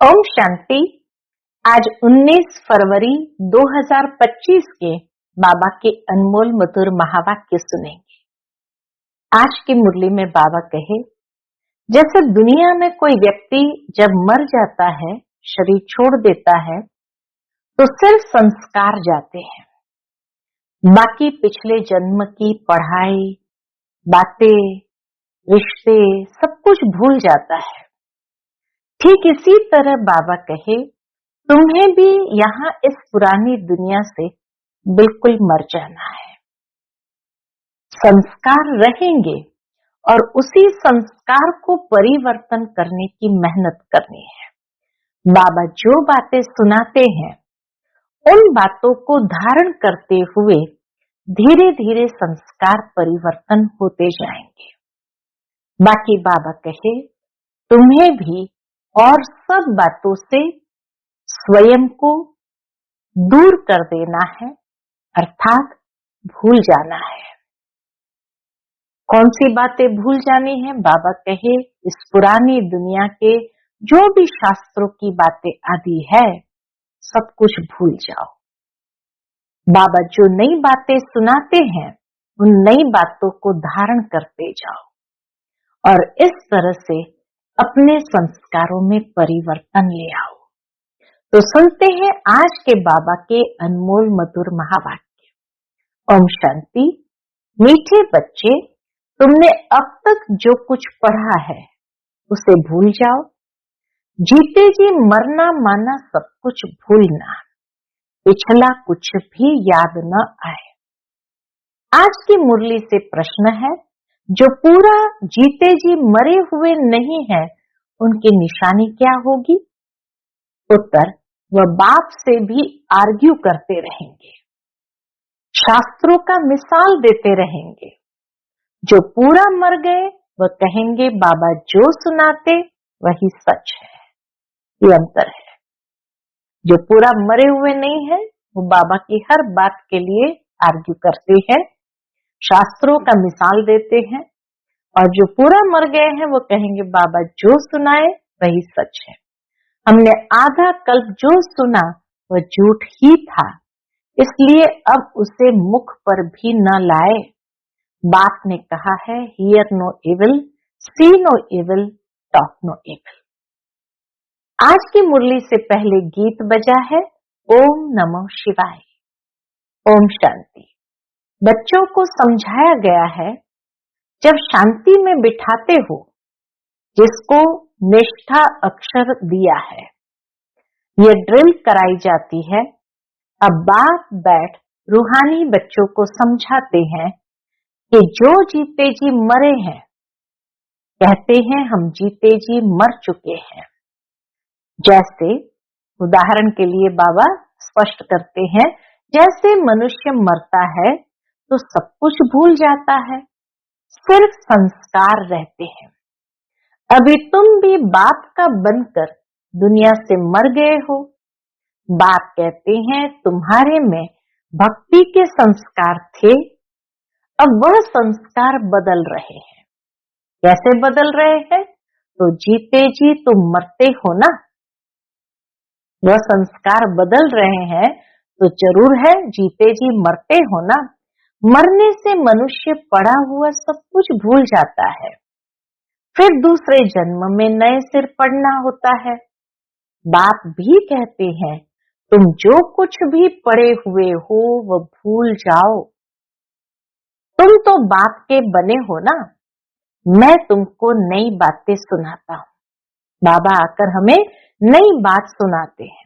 ओम शांति। आज 19 फरवरी 2025 के बाबा के अनमोल मधुर महावाक्य सुनेंगे। आज की मुरली में बाबा कहे, जैसे दुनिया में कोई व्यक्ति जब मर जाता है, शरीर छोड़ देता है, तो सिर्फ संस्कार जाते हैं, बाकी पिछले जन्म की पढ़ाई, बातें, रिश्ते सब कुछ भूल जाता है। ठीक इसी तरह बाबा कहे, तुम्हें भी यहाँ इस पुरानी दुनिया से बिल्कुल मर जाना है। संस्कार रहेंगे और उसी संस्कार को परिवर्तन करने की मेहनत करनी है। बाबा जो बातें सुनाते हैं, उन बातों को धारण करते हुए धीरे धीरे संस्कार परिवर्तन होते जाएंगे। बाकी बाबा कहे, तुम्हें भी और सब बातों से स्वयं को दूर कर देना है, अर्थात भूल जाना है। कौन सी बातें भूल जानी है? बाबा कहे, इस पुरानी दुनिया के जो भी शास्त्रों की बातें आदि है, सब कुछ भूल जाओ। बाबा जो नई बातें सुनाते हैं, उन नई बातों को धारण करते जाओ और इस तरह से अपने संस्कारों में परिवर्तन ले आओ। तो सुनते हैं आज के बाबा के अनमोल मधुर महावाक्य। ओम शांति। मीठे बच्चे, तुमने अब तक जो कुछ पढ़ा है उसे भूल जाओ। जीते जी मरना माना सब कुछ भूलना, पिछला कुछ भी याद न आए। आज की मुरली से प्रश्न है, जो पूरा जीते जी मरे हुए नहीं है, उनकी निशानी क्या होगी? उत्तर, वह बाप से भी आर्ग्यू करते रहेंगे, शास्त्रों का मिसाल देते रहेंगे। जो पूरा मर गए वह कहेंगे बाबा जो सुनाते वही सच है। ये अंतर है। जो पूरा मरे हुए नहीं है, वो बाबा की हर बात के लिए आर्ग्यू करते हैं, शास्त्रों का मिसाल देते हैं, और जो पूरा मर गए हैं वो कहेंगे बाबा जो सुनाए वही सच है। हमने आधा कल्प जो सुना वह झूठ ही था, इसलिए अब उसे मुख पर भी न लाए। बाप ने कहा है, hear no evil, see no evil, talk no evil. आज की मुरली से पहले गीत बजा है, ओम नमो शिवाय। ओम शांति। बच्चों को समझाया गया है, जब शांति में बिठाते हो, जिसको निष्ठा अक्षर दिया है, ये ड्रिल कराई जाती है। अब बाप बैठ रूहानी बच्चों को समझाते हैं कि जो जीते जी मरे हैं, कहते हैं हम जीते जी मर चुके हैं। जैसे उदाहरण के लिए बाबा स्पष्ट करते हैं, जैसे मनुष्य मरता है तो सब कुछ भूल जाता है, सिर्फ संस्कार रहते हैं। अभी तुम भी बाप का बनकर दुनिया से मर गए हो। बाप कहते हैं तुम्हारे में भक्ति के संस्कार थे, अब वह संस्कार बदल रहे हैं। कैसे बदल रहे हैं? तो जीते जी तुम मरते हो ना, वह संस्कार बदल रहे हैं तो जरूर है जीते जी मरते हो ना। मरने से मनुष्य पड़ा हुआ सब कुछ भूल जाता है, फिर दूसरे जन्म में नए सिर पड़ना होता है। बाप भी कहते हैं तुम जो कुछ भी पड़े हुए हो वह भूल जाओ। तुम तो बाप के बने हो ना, मैं तुमको नई बातें सुनाता हूँ। बाबा आकर हमें नई बात सुनाते हैं।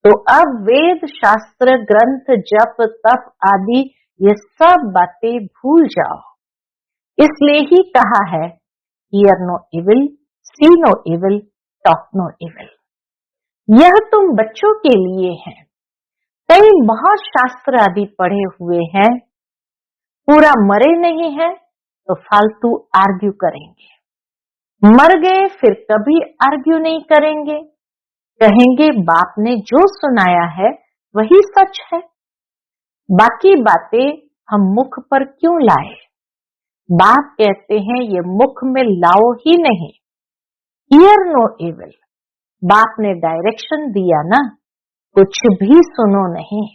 तो अब वेद, शास्त्र, ग्रंथ, जप, तप आदि ये सब बातें भूल जाओ। इसलिए ही कहा है, hear no evil, see no evil, talk no evil. यह तुम बच्चों के लिए है। कई बहुत शास्त्र आदि पढ़े हुए हैं, पूरा मरे नहीं है तो फालतू आर्ग्यू करेंगे। मर गए फिर कभी आर्ग्यू नहीं करेंगे, कहेंगे बाप ने जो सुनाया है वही सच है। बाकी बातें हम मुख पर क्यों लाए? बाप कहते हैं ये मुख में लाओ ही नहीं। हियर नो इविल, बाप ने डायरेक्शन दिया ना, कुछ भी सुनो नहीं।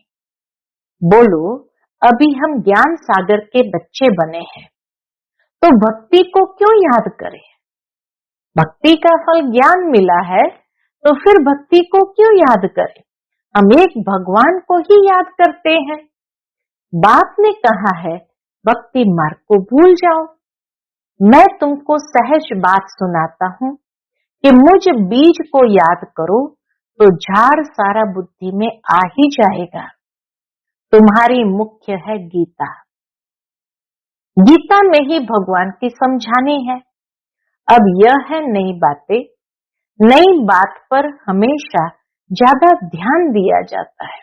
बोलो अभी हम ज्ञान सागर के बच्चे बने हैं, तो भक्ति को क्यों याद करें? भक्ति का फल ज्ञान मिला है, तो फिर भक्ति को क्यों याद करें? हम एक भगवान को ही याद करते हैं। बाप ने कहा है भक्ति मार्ग को भूल जाओ। मैं तुमको सहज बात सुनाता हूँ कि मुझ बीज को याद करो तो झाड़ सारा बुद्धि में आ ही जाएगा। तुम्हारी मुख्य है गीता। गीता में ही भगवान की समझानी है। अब यह है नई बातें। नई बात पर हमेशा ज्यादा ध्यान दिया जाता है।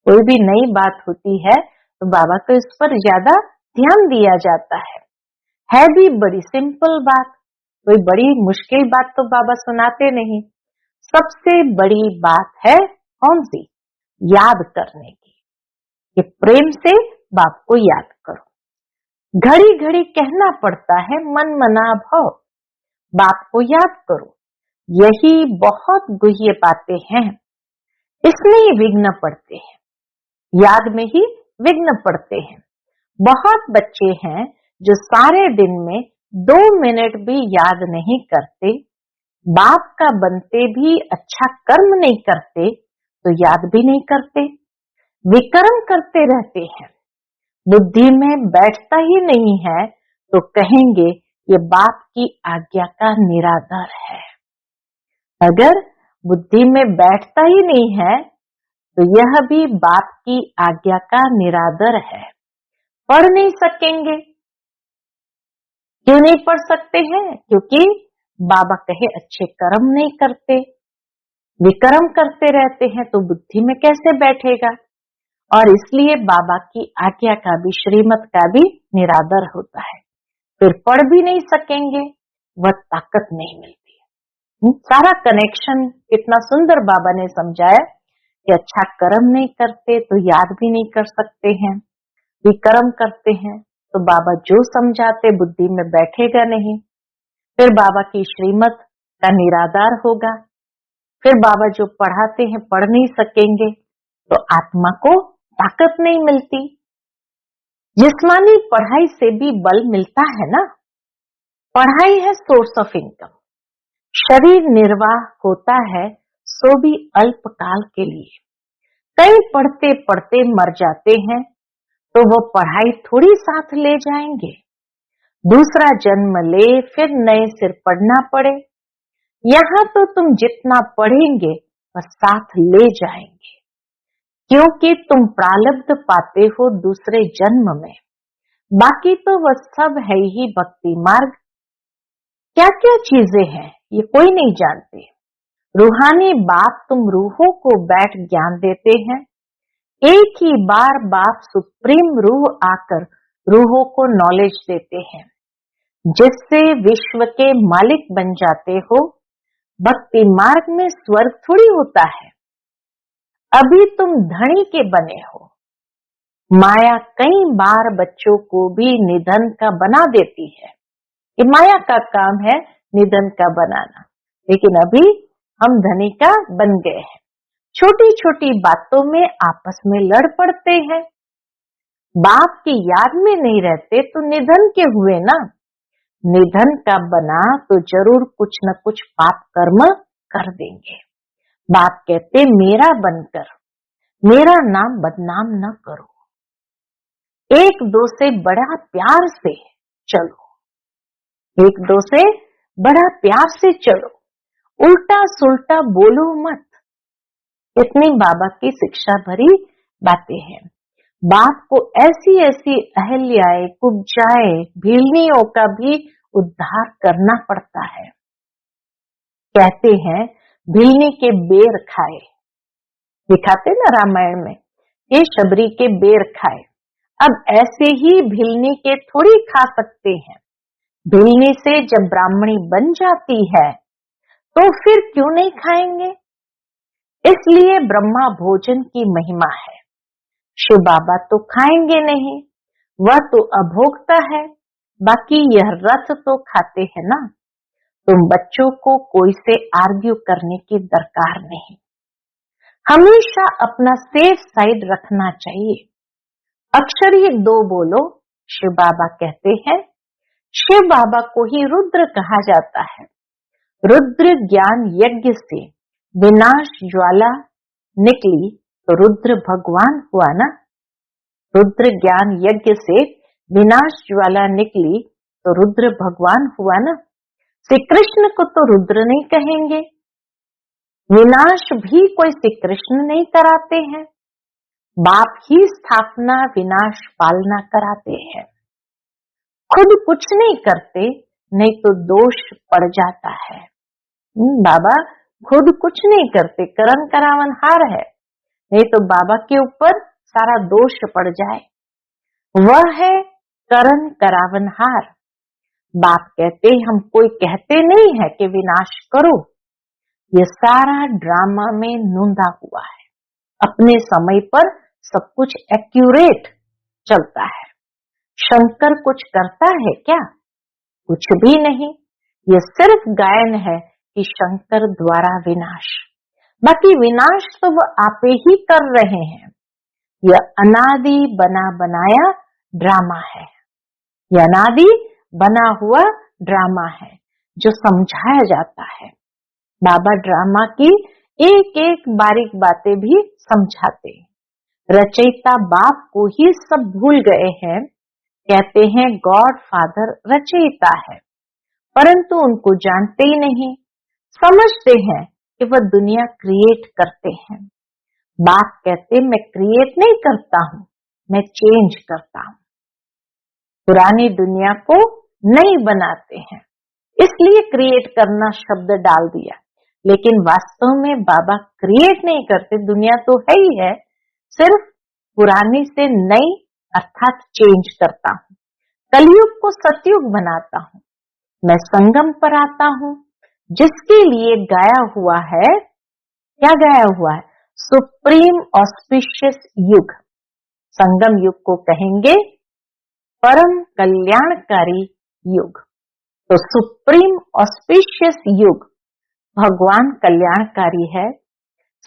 कोई भी नई बात होती है तो बाबा को इस पर ज्यादा ध्यान दिया जाता है भी बड़ी सिंपल बात, कोई बड़ी मुश्किल बात तो बाबा सुनाते नहीं। सबसे बड़ी बात है कौन सी? याद करने की, कि प्रेम से बाप को याद करो। घड़ी घड़ी कहना पड़ता है मन मना भव, बाप को याद करो। यही बहुत गुह्य बातें हैं, इसमें ही विघ्न पड़ते हैं, याद में ही विघ्न पड़ते हैं। बहुत बच्चे हैं जो सारे दिन में 2 मिनट भी याद नहीं करते, बाप का बनते भी अच्छा कर्म नहीं करते तो याद भी नहीं करते, विकर्म करते रहते हैं। बुद्धि में बैठता ही नहीं है तो कहेंगे ये बाप की आज्ञा का निरादर है। अगर बुद्धि में बैठता ही नहीं है तो यह भी बाप की आज्ञा का निरादर है। पढ़ नहीं सकेंगे। क्यों नहीं पढ़ सकते हैं? क्योंकि बाबा कहे अच्छे कर्म नहीं करते, विकर्म करते रहते हैं, तो बुद्धि में कैसे बैठेगा? और इसलिए बाबा की आज्ञा का भी, श्रीमत का भी निरादर होता है। फिर पढ़ भी नहीं सकेंगे, वह ताकत नहीं मिलती। सारा कनेक्शन कितना सुंदर बाबा ने समझाया कि अच्छा कर्म नहीं करते तो याद भी नहीं कर सकते हैं, विकर्म करते हैं तो बाबा जो समझाते बुद्धि में बैठेगा नहीं, फिर बाबा की श्रीमत का निरादार होगा। फिर बाबा जो पढ़ाते हैं पढ़ नहीं सकेंगे तो आत्मा को ताकत नहीं मिलती। जिस्मानी पढ़ाई से भी बल मिलता है ना। पढ़ाई है सोर्स ऑफ इनकम, शरीर निर्वाह होता है सो भी अल्पकाल के लिए। कई पढ़ते पढ़ते मर जाते हैं तो वो पढ़ाई थोड़ी साथ ले जाएंगे। दूसरा जन्म ले फिर नए सिर पढ़ना पड़े। यहाँ तो तुम जितना पढ़ेंगे वह साथ ले जाएंगे, क्योंकि तुम प्रारब्ध पाते हो दूसरे जन्म में। बाकी तो वह सब है ही भक्ति मार्ग। क्या क्या चीजें हैं ये कोई नहीं जानते। रूहानी बाप तुम रूहों को बैठ ज्ञान देते हैं। एक ही बार बाप सुप्रीम रूह आकर रूहों को नॉलेज देते हैं, जिससे विश्व के मालिक बन जाते हो। भक्ति मार्ग में स्वर्ग थोड़ी होता है। अभी तुम धनी के बने हो। माया कई बार बच्चों को भी निधन का बना देती है। ये माया का काम है निधन का बनाना, लेकिन अभी हम धनी का बन गए हैं। छोटी छोटी बातों में आपस में लड़ पड़ते हैं। बाप की याद में नहीं रहते तो निधन के हुए ना। निधन का बना तो जरूर कुछ न कुछ पाप कर्म कर देंगे। बाप कहते मेरा बनकर मेरा नाम बदनाम न करो। एक दो से बड़ा प्यार से चलो, एक दो से बड़ा प्यार से चलो, उल्टा सुल्टा बोलो मत। इतनी बाबा की शिक्षा भरी बातें हैं। बाप को ऐसी ऐसी अहल्याएं, कुब्जाएं, भीलनियों का भी उद्धार करना पड़ता है। कहते हैं भीलनी के बेर खाए, दिखाते ना रामायण में, ये शबरी के बेर खाए। अब ऐसे ही भीलनी के थोड़ी खा सकते हैं। भीलनी से जब ब्राह्मणी बन जाती है तो फिर क्यों नहीं खाएंगे? इसलिए ब्रह्मा भोजन की महिमा है। शिव बाबा तो खाएंगे नहीं, वह तो अभोक्ता है। बाकी यह रथ तो खाते हैं ना। तुम बच्चों को कोई से आर्ग्यू करने की दरकार नहीं। हमेशा अपना सेफ साइड रखना चाहिए। अक्षर ही दो बोलो, शिव बाबा कहते हैं। शिव बाबा को ही रुद्र कहा जाता है। रुद्र ज्ञान यज्ञ से विनाश ज्वाला निकली तो रुद्र भगवान हुआ ना। रुद्र ज्ञान यज्ञ से विनाश ज्वाला निकली तो रुद्र भगवान हुआ ना। श्री कृष्ण को तो रुद्र नहीं कहेंगे। विनाश भी कोई श्री कृष्ण नहीं कराते हैं। बाप ही स्थापना विनाश पालना कराते हैं। खुद कुछ नहीं करते, नहीं तो दोष पड़ जाता है। बाबा खुद कुछ नहीं करते, करण करावन हार है, नहीं तो बाबा के ऊपर सारा दोष पड़ जाए। वह है करण करावनहार। बाप कहते हम कोई कहते नहीं है कि विनाश करो। ये सारा ड्रामा में नूंदा हुआ है। अपने समय पर सब कुछ एक्यूरेट चलता है। शंकर कुछ करता है क्या? कुछ भी नहीं। ये सिर्फ गायन है कि शंकर द्वारा विनाश। बाकी विनाश तो वह आपे ही कर रहे हैं। यह अनादि बना बनाया ड्रामा है। यह अनादि बना हुआ ड्रामा है जो समझाया जाता है। बाबा ड्रामा की एक एक बारीक बातें भी समझाते हैं। रचयिता बाप को ही सब भूल गए हैं। कहते हैं गॉड फादर रचयिता है, परंतु उनको जानते ही नहीं। समझते हैं कि वह दुनिया क्रिएट करते हैं। बाप कहते मैं क्रिएट नहीं करता हूं, मैं चेंज करता हूं। पुरानी दुनिया को नहीं बनाते हैं, इसलिए क्रिएट करना शब्द डाल दिया। लेकिन वास्तव में बाबा क्रिएट नहीं करते, दुनिया तो है ही है, सिर्फ पुरानी से नई अर्थात चेंज करता हूं। कलयुग को सतयुग बनाता हूं। मैं संगम पर आता हूं, जिसके लिए गाया हुआ है। क्या गाया हुआ है? सुप्रीम ऑस्पिशियस युग। संगम युग को कहेंगे परम कल्याणकारी युग। तो सुप्रीम ऑस्पिशियस युग, भगवान कल्याणकारी है,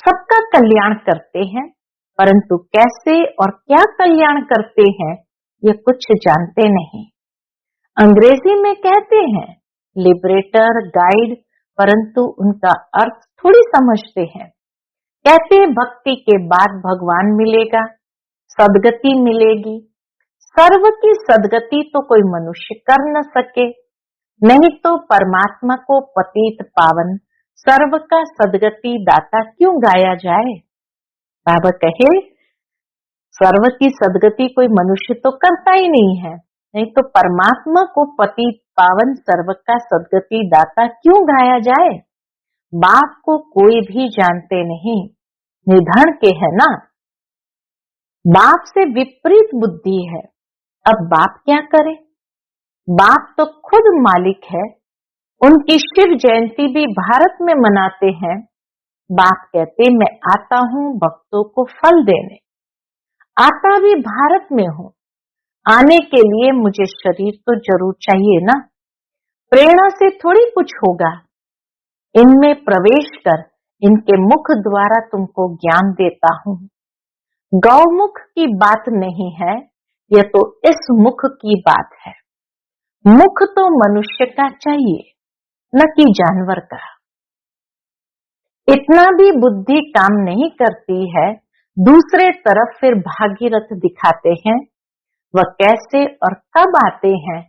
सबका कल्याण करते हैं, परंतु कैसे और क्या कल्याण करते हैं ये कुछ जानते नहीं। अंग्रेजी में कहते हैं लिबरेटर, गाइड, परंतु उनका अर्थ थोड़ी समझते हैं। कहते हैं भक्ति के बाद भगवान मिलेगा, सदगति मिलेगी। सर्व की सदगति तो कोई मनुष्य कर न सके, नहीं तो परमात्मा को पतित पावन सर्व का सदगति दाता क्यों गाया जाए। बाबा कहे सर्व की सदगति कोई मनुष्य तो करता ही नहीं है, नहीं तो परमात्मा को पतित पावन सर्व का सदगति दाता क्यों गाया जाए। बाप को कोई भी जानते नहीं, निधन के है ना। बाप से विपरीत बुद्धि है। अब बाप क्या करे? बाप तो खुद मालिक है। उनकी शिव जयंती भी भारत में मनाते हैं। बाप कहते मैं आता हूं भक्तों को फल देने। आता भी भारत में हूं। आने के लिए मुझे शरीर तो जरूर चाहिए ना। प्रेरणा से थोड़ी कुछ होगा। इनमें प्रवेश कर इनके मुख द्वारा तुमको ज्ञान देता हूं। गौमुख की बात नहीं है, यह तो इस मुख की बात है। मुख तो मनुष्य का चाहिए, न कि जानवर का। इतना भी बुद्धि काम नहीं करती है। दूसरे तरफ फिर भागीरथ दिखाते हैं। वह कैसे और कब आते हैं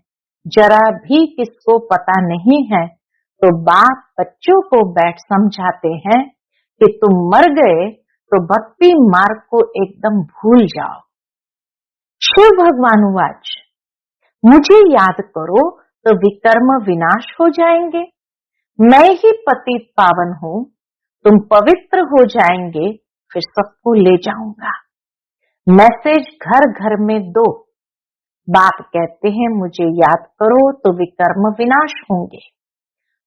जरा भी किसको पता नहीं है। तो बाप बच्चों को बैठ समझाते हैं कि तुम मर गए तो भक्ति मार्ग को एकदम भूल जाओ। शिव भगवान वाच, मुझे याद करो तो विकर्म विनाश हो जाएंगे। मैं ही पतित पावन हूं, तुम पवित्र हो जाएंगे, फिर सबको ले जाऊंगा। मैसेज घर घर में दो। बाप कहते हैं मुझे याद करो तो विकर्म विनाश होंगे,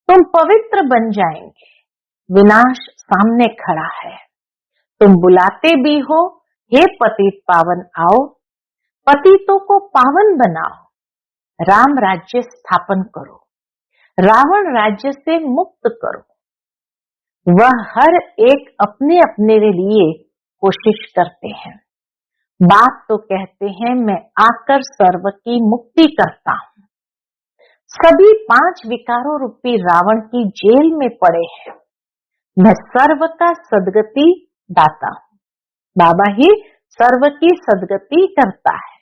तुम पवित्र बन जाएंगे। विनाश सामने खड़ा है। तुम बुलाते भी हो, हे पतित पावन आओ, पतितों को पावन बनाओ, राम राज्य स्थापन करो। रावण राज्य से मुक्त करो। वह हर एक अपने अपने लिए कोशिश करते हैं। बाप तो कहते हैं मैं आकर सर्व की मुक्ति करता हूँ। सभी 5 विकारों रूपी रावण की जेल में पड़े हैं। मैं सर्व का सदगति दाता हूँ। बाबा ही सर्व की सदगति करता है।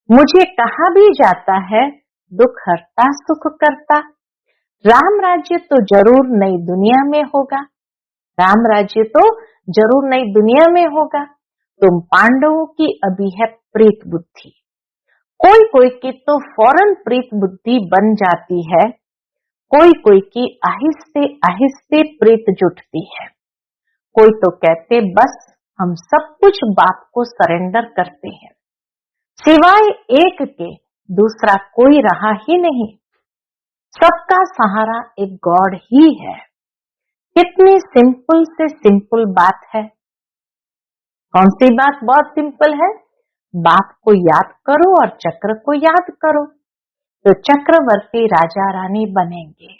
मुझे कहा भी जाता है दुख हरता सुख करता। राम राज्य तो जरूर नई दुनिया में होगा। राम राज्य तो जरूर नई दुनिया में होगा। तुम पांडवों की अभी है प्रीत बुद्धि। कोई कोई की तो फौरन प्रीत बुद्धि बन जाती है, कोई कोई की आहिस्ते आहिस्ते प्रीत जुटती है। कोई तो कहते बस हम सब कुछ बाप को सरेंडर करते हैं, सिवाय एक के दूसरा कोई रहा ही नहीं। सबका सहारा एक गॉड ही है। कितनी सिंपल से सिंपल बात है। कौन सी बात बहुत सिंपल है? बाप को याद करो और चक्र को याद करो तो चक्रवर्ती राजा रानी बनेंगे।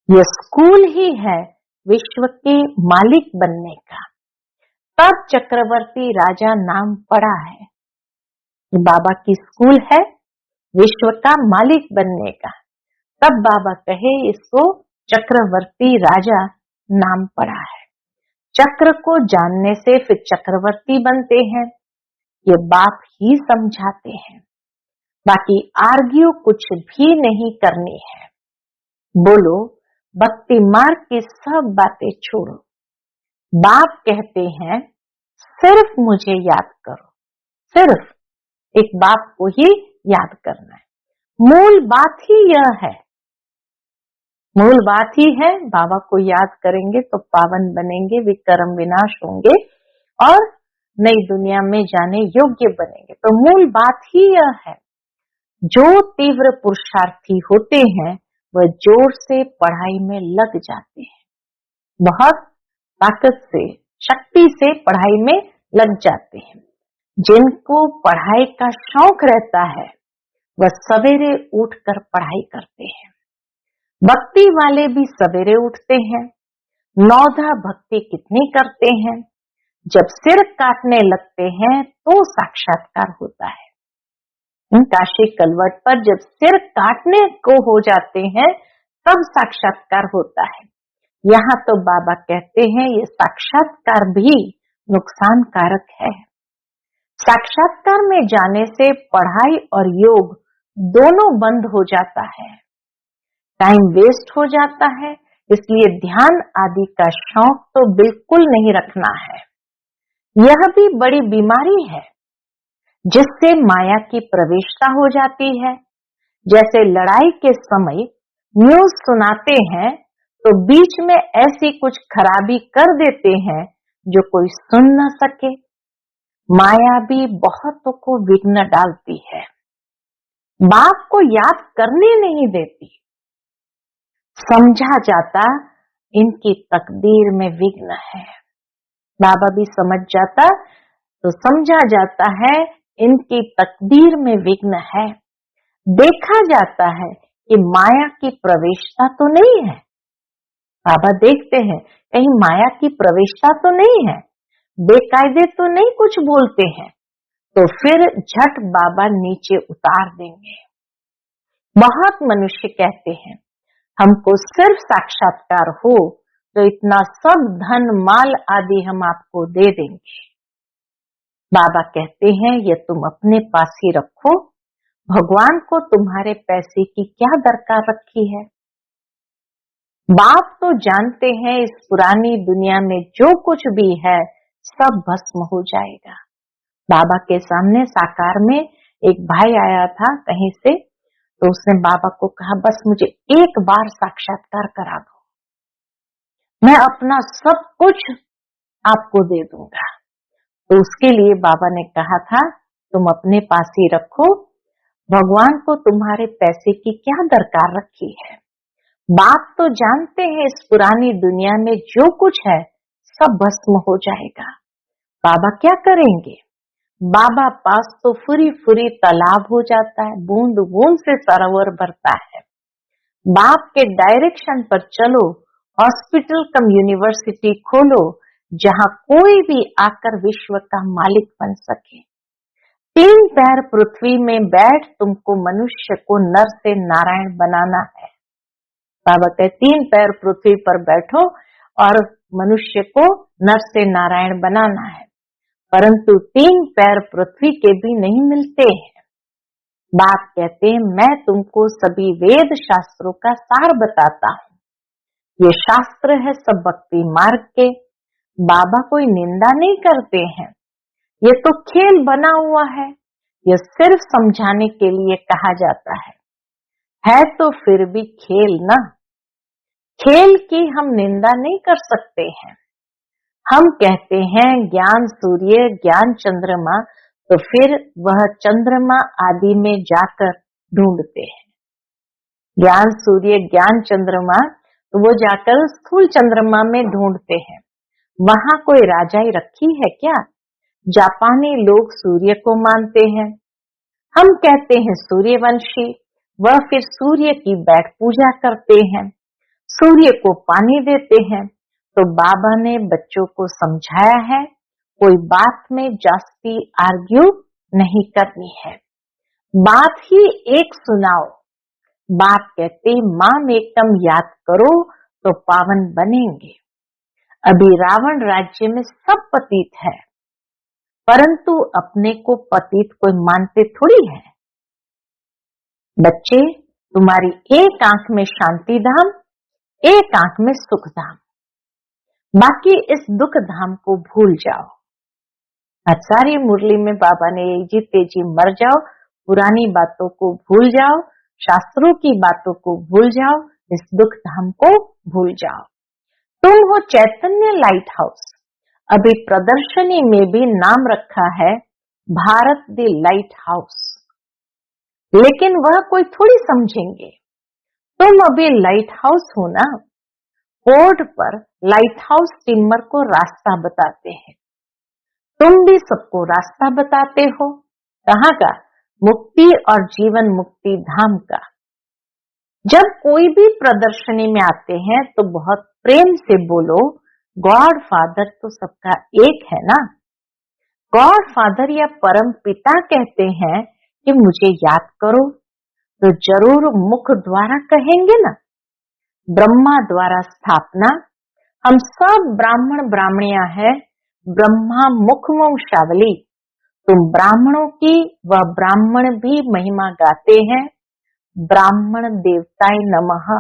यह स्कूल ही है विश्व के मालिक बनने का। तब चक्रवर्ती राजा नाम पड़ा है। ये बाबा की स्कूल है विश्व का मालिक बनने का। तब बाबा कहे इसको चक्रवर्ती राजा नाम पड़ा है। चक्र को जानने से फिर चक्रवर्ती बनते हैं। ये बाप ही समझाते हैं। बाकी आर्ग्यू कुछ भी नहीं करनी है। बोलो भक्ति मार्ग की सब बातें छोड़ो। बाप कहते हैं सिर्फ मुझे याद करो। सिर्फ एक बाप को ही याद करना है। मूल बात ही यह है। मूल बात ही है बाबा को याद करेंगे तो पावन बनेंगे, विकर्म विनाश होंगे और नई दुनिया में जाने योग्य बनेंगे। तो मूल बात ही यह है। जो तीव्र पुरुषार्थी होते हैं वह जोर से पढ़ाई में लग जाते हैं। बहुत ताकत से, शक्ति से पढ़ाई में लग जाते हैं। जिनको पढ़ाई का शौक रहता है वह सवेरे उठकर पढ़ाई करते हैं। भक्ति वाले भी सवेरे उठते हैं। नौधा भक्ति कितनी करते हैं। जब सिर काटने लगते हैं तो साक्षात्कार होता है। काशी कलवट पर जब सिर काटने को हो जाते हैं तब साक्षात्कार होता है। यहाँ तो बाबा कहते हैं ये साक्षात्कार भी नुकसान कारक है। साक्षात्कार में जाने से पढ़ाई और योग दोनों बंद हो जाता है। टाइम वेस्ट हो जाता है। इसलिए ध्यान आदि का शौक तो बिल्कुल नहीं रखना है। यह भी बड़ी बीमारी है जिससे माया की प्रवेशता हो जाती है। जैसे लड़ाई के समय न्यूज सुनाते हैं तो बीच में ऐसी कुछ खराबी कर देते हैं जो कोई सुन न सके। माया भी बहुतों को विघ्न डालती है। बाप को याद करने नहीं देती। समझा जाता इनकी तकदीर में विघ्न है। बाबा भी समझ जाता तो समझा जाता है इनकी तकदीर में विघ्न है। देखा जाता है कि माया की प्रवेशता तो नहीं है। बाबा देखते हैं कहीं माया की प्रवेशता तो नहीं है, बेकायदे तो नहीं कुछ बोलते हैं, तो फिर झट बाबा नीचे उतार देंगे। बहुत मनुष्य कहते हैं हमको सिर्फ साक्षात्कार हो तो इतना सब धन माल आदि हम आपको दे देंगे। बाबा कहते हैं ये तुम अपने पास ही रखो। भगवान को तुम्हारे पैसे की क्या दरकार रखी है। बाप तो जानते हैं इस पुरानी दुनिया में जो कुछ भी है सब भस्म हो जाएगा। बाबा के सामने साकार में एक भाई आया था कहीं से, तो उसने बाबा को कहा बस मुझे एक बार साक्षात्कार करा दो, मैं अपना सब कुछ आपको दे दूंगा। तो उसके लिए बाबा ने कहा था तुम अपने पास ही रखो, भगवान को तुम्हारे पैसे की क्या दरकार रखी है। बाप तो जानते हैं इस पुरानी दुनिया में जो कुछ है सब भस्म हो जाएगा। बाबा क्या करेंगे। बाबा पास तो फुरी फुरी तालाब हो जाता है, बूंद बूंद से सरोवर भरता है। बाप के डायरेक्शन पर चलो, हॉस्पिटल कम यूनिवर्सिटी खोलो, जहां कोई भी आकर विश्व का मालिक बन सके। 3 पैर पृथ्वी में बैठ तुमको मनुष्य को नर से नारायण बनाना है। बाबा कहते 3 पैर पृथ्वी पर बैठो और मनुष्य को नर से नारायण बनाना है, परंतु 3 पैर पृथ्वी के भी नहीं मिलते हैं। बाप कहते हैं मैं तुमको सभी वेद शास्त्रों का सार बताता हूँ। ये शास्त्र है सब भक्ति मार्ग के। बाबा कोई निंदा नहीं करते हैं, ये तो खेल बना हुआ है, यह सिर्फ समझाने के लिए कहा जाता है तो फिर भी खेल ना। खेल की हम निंदा नहीं कर सकते हैं। हम कहते हैं ज्ञान सूर्य ज्ञान चंद्रमा, तो फिर वह चंद्रमा आदि में जाकर ढूंढते हैं। ज्ञान सूर्य ज्ञान चंद्रमा, तो वो जाकर स्थूल चंद्रमा में ढूंढते हैं। वहां कोई राजाई रखी है क्या? जापानी लोग सूर्य को मानते हैं, हम कहते हैं सूर्यवंशी। वह फिर सूर्य की बैठ पूजा करते हैं, सूर्य को पानी देते हैं। तो बाबा ने बच्चों को समझाया है कोई बात में जास्ती आर्ग्यू नहीं करनी है, बात ही एक सुनाओ। बाप कहते माम एकम याद करो तो पावन बनेंगे। अभी रावण राज्य में सब पतित है, परंतु अपने को पतित कोई मानते थोड़ी है। बच्चे, तुम्हारी एक आंख में शांति धाम, एक आंख में सुख धाम, बाकी इस दुख धाम को भूल जाओ। आज सारी मुरली में बाबा ने जीते जी मर जाओ, पुरानी बातों को भूल जाओ, शास्त्रों की बातों को भूल जाओ, इस दुख धाम को भूल जाओ। तुम हो चैतन्य लाइट हाउस। अभी प्रदर्शनी में भी नाम रखा है भारत द लाइट हाउस, लेकिन वह कोई थोड़ी समझेंगे। तुम अभी लाइट हाउस हो ना, बोर्ड पर लाइट हाउस टिम्बर को रास्ता बताते हैं। तुम भी सबको रास्ता बताते हो, कहाँ का? मुक्ति और जीवन मुक्ति धाम का। जब कोई भी प्रदर्शनी में आते हैं तो बहुत प्रेम से बोलो गॉड फादर तो सबका एक है ना। गॉड फादर या परम पिता कहते हैं कि मुझे याद करो, तो जरूर मुख द्वारा कहेंगे ना। ब्रह्मा द्वारा स्थापना, हम सब ब्राह्मण ब्राह्मणियां हैं, ब्रह्मा मुख वंशावली। तुम ब्राह्मणों की वह ब्राह्मण भी महिमा गाते हैं, ब्राह्मण देवताय नमः।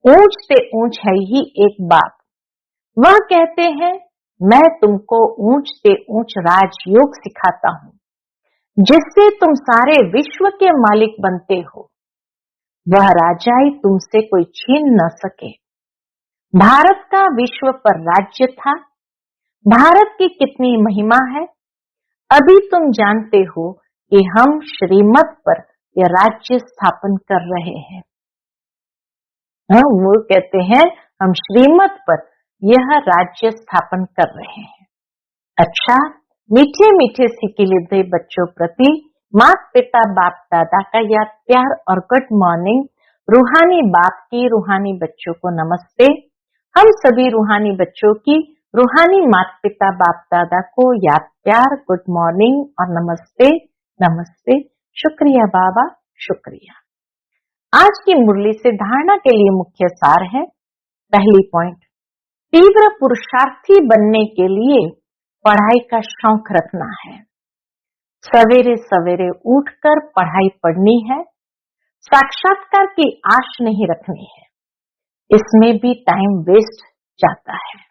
ऊंच से ऊंच है ही एक बात, वह कहते हैं मैं तुमको ऊंच से ऊंच राजयोग सिखाता हूँ, जिससे तुम सारे विश्व के मालिक बनते हो। वह राजाई तुमसे कोई छीन न सके। भारत का विश्व पर राज्य था, भारत की कितनी महिमा है। अभी तुम जानते हो कि हम श्रीमत पर यह राज्य स्थापन कर रहे हैं। वो कहते हैं हम श्रीमत पर यह राज्य स्थापन कर रहे हैं। अच्छा, मीठे मीठे सिकिलिदे बच्चों प्रति माता पिता बाप दादा का याद प्यार और गुड मॉर्निंग। रूहानी बाप की रूहानी बच्चों को नमस्ते। हम सभी रूहानी बच्चों की रूहानी माता पिता बाप दादा को याद प्यार गुड मॉर्निंग और नमस्ते नमस्ते। शुक्रिया बाबा, शुक्रिया। आज की मुरली से धारणा के लिए मुख्य सार है। पहली पॉइंट, तीव्र पुरुषार्थी बनने के लिए पढ़ाई का शौक रखना है। सवेरे सवेरे उठकर पढ़ाई पढ़नी है, साक्षात्कार की आश नहीं रखनी है, इसमें भी टाइम वेस्ट जाता है।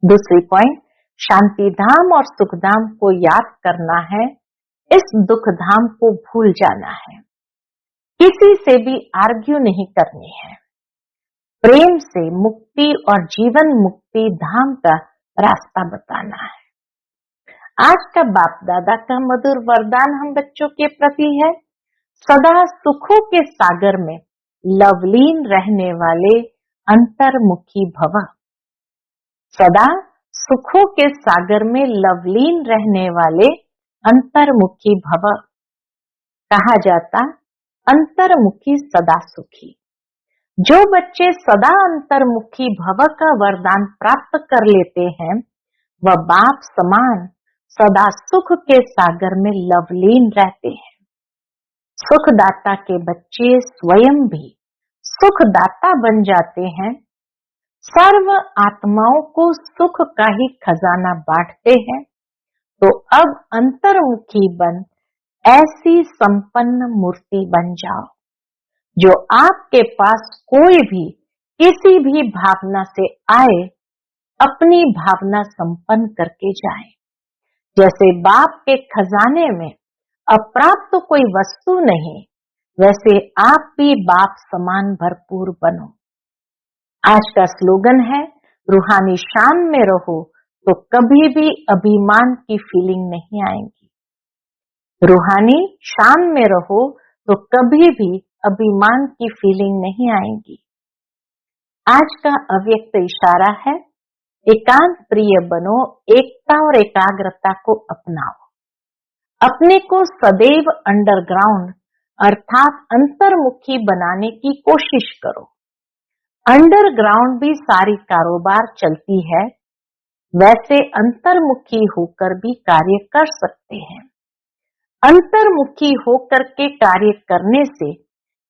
दूसरी पॉइंट, शांति धाम और सुख धाम को याद करना है, इस दुख धाम को भूल जाना है। किसी से भी आर्ग्यू नहीं करनी है, प्रेम से मुक्ति और जीवन मुक्ति धाम का रास्ता बताना है। आज का बाप दादा का मधुर वरदान हम बच्चों के प्रति है, सदा सुखों के सागर में लवलीन रहने वाले अंतर्मुखी भव। सदा सुखों के सागर में लवलीन रहने वाले अंतर्मुखी भव। कहा जाता अंतर्मुखी सदा सुखी। जो बच्चे सदा अंतर्मुखी भव का वरदान प्राप्त कर लेते हैं, वह बाप समान सदा सुख के सागर में लवलीन रहते हैं। सुखदाता के बच्चे स्वयं भी सुखदाता बन जाते हैं। सर्व आत्माओं को सुख का ही खजाना बांटते हैं। तो अब अंतर्मुखी बन ऐसी संपन्न मूर्ति बन जाओ, जो आपके पास कोई भी किसी भी भावना से आए, अपनी भावना संपन्न करके जाए। जैसे बाप के खजाने में अप्राप्त तो कोई वस्तु नहीं, वैसे आप भी बाप समान भरपूर बनो। आज का स्लोगन है, रूहानी शान में रहो तो कभी भी अभिमान की फीलिंग नहीं आएगी। रूहानी शान में रहो तो कभी भी अभिमान की फीलिंग नहीं आएगी। आज का अव्यक्त इशारा है, एकांत प्रिय बनो, एकता और एकाग्रता को अपनाओ। अपने को सदैव अंडरग्राउंड अर्थात अंतर्मुखी बनाने की कोशिश करो। अंडरग्राउंड भी सारी कारोबार चलती है, वैसे अंतर्मुखी होकर भी कार्य कर सकते हैं। अंतर्मुखी होकर के कार्य करने से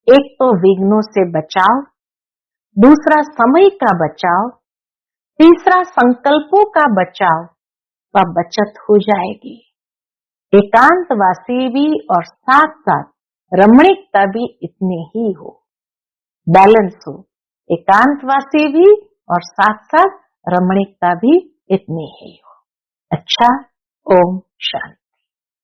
एक तो विघ्नों से बचाव, दूसरा समय का बचाव, तीसरा संकल्पों का बचाव व बचत हो जाएगी। एकांतवासी भी और साथ साथ रमणीकता भी इतने ही हो, बैलेंस हो। एकांतवासी भी और साथ साथ रमणीकता भी इतनी ही हो। अच्छा, ओम शांति।